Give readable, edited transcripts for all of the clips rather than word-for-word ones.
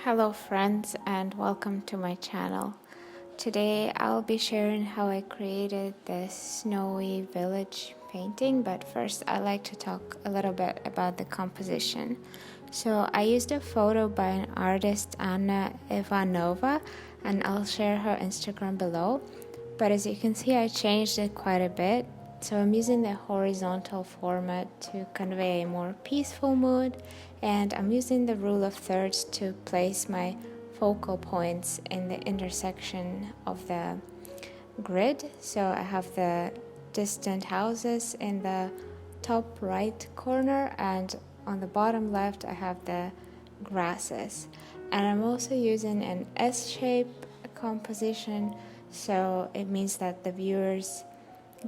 Hello friends and welcome to my channel. Today I'll be sharing how I created this snowy village painting, but first I'd like to talk a little bit about the composition. So I used a photo by an artist, Anna Ivanova, and I'll share her Instagram below. But as you can see, I changed it quite a bit. So I'm using the horizontal format to convey a more peaceful mood, and I'm using the rule of thirds to place my focal points in the intersection of the grid. So I have the distant houses in the top right corner, and on the bottom left I have the grasses. And I'm also using an S-shape composition, so it means that the viewer's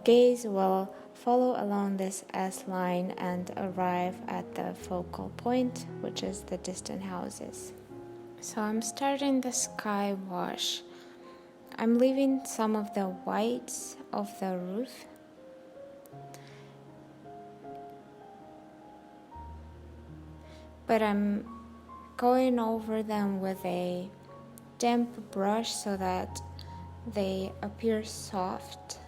gaze will follow along this S line and arrive at the focal point, which is the distant houses. So I'm starting the sky wash. I'm leaving some of the whites of the roof, but I'm going over them with a damp brush so that they appear soft.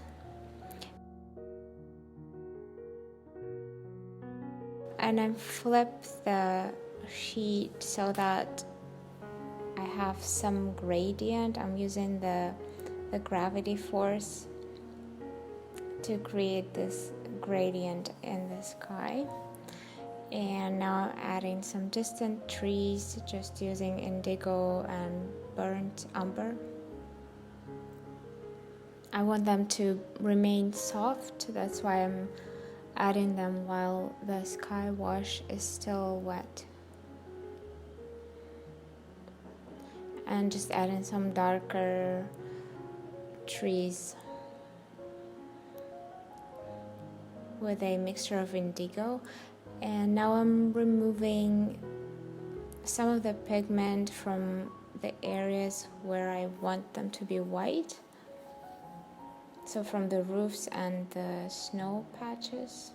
And I flip the sheet so that I have some gradient. I'm using the gravity force to create this gradient in the sky. And now adding some distant trees, just using indigo and burnt umber. I want them to remain soft, that's why I'm adding them while the sky wash is still wet. And just adding some darker trees with a mixture of indigo. And now I'm removing some of the pigment from the areas where I want them to be white. So from the roofs and the snow patches.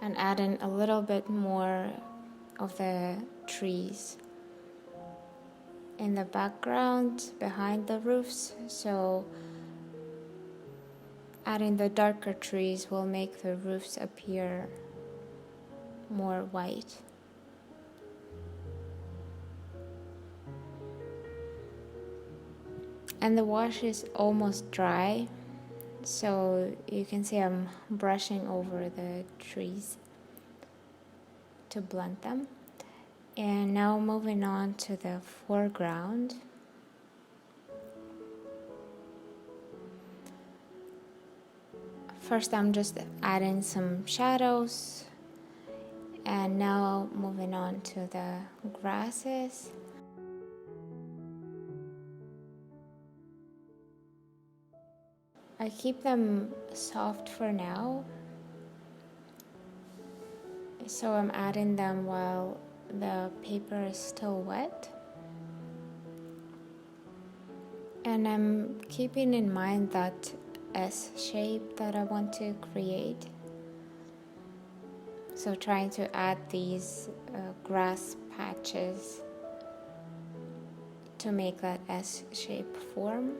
And adding a little bit more of the trees in the background behind the roofs. So adding the darker trees will make the roofs appear more white. And the wash is almost dry, so you can see I'm brushing over the trees to blend them. And now moving on to the foreground. First I'm just adding some shadows, and now moving on to the grasses. I keep them soft for now, so I'm adding them while the paper is still wet. And I'm keeping in mind that S shape that I want to create. So trying to add these grass patches to make that S shape form.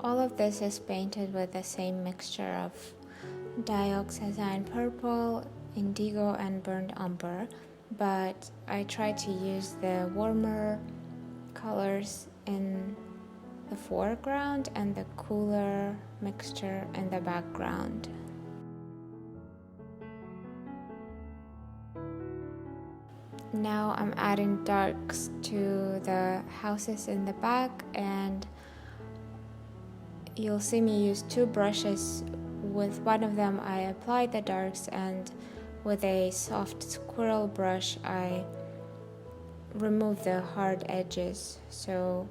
All of this is painted with the same mixture of dioxazine purple, indigo and burnt umber, but I try to use the warmer colors in the foreground and the cooler mixture in the background. Now I'm adding darks to the houses in the back, and you'll see me use two brushes. With one of them I apply the darks, and with a soft squirrel brush I remove the hard edges, so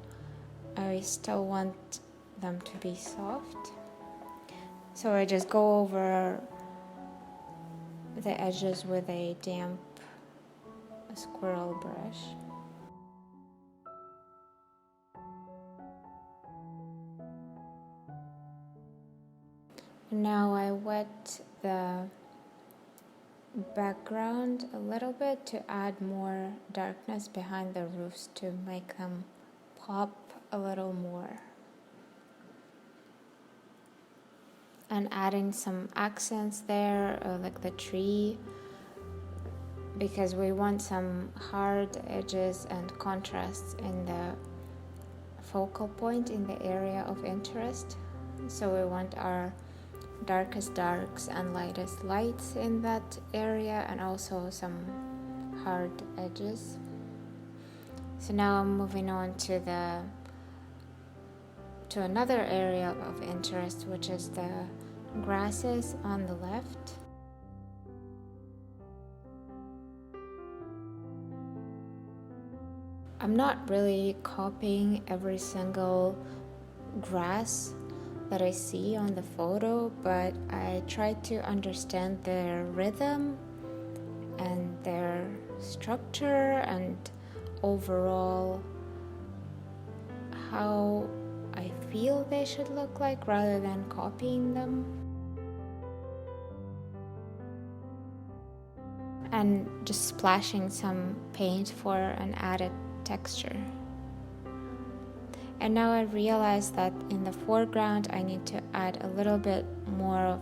I still want them to be soft. So I just go over the edges with a damp squirrel brush. Now I wet the background a little bit to add more darkness behind the roofs to make them pop a little more. And adding some accents there, like the tree, because we want some hard edges and contrasts in the focal point in the area of interest. So we want our darkest darks and lightest lights in that area, and also some hard edges. So now I'm moving on to another area of interest, which is the grasses on the left. I'm not really copying every single grass that I see on the photo, but I try to understand their rhythm and their structure and overall how I feel they should look like, rather than copying them. And just splashing some paint for an added texture. And now I realize that in the foreground I need to add a little bit more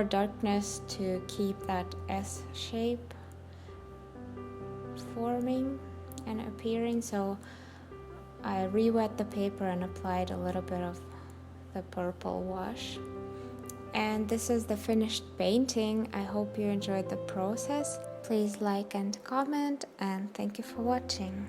darkness to keep that S shape forming and appearing. So I re-wet the paper and applied a little bit of the purple wash. And this is the finished painting. I hope you enjoyed the process. Please like and comment, and thank you for watching.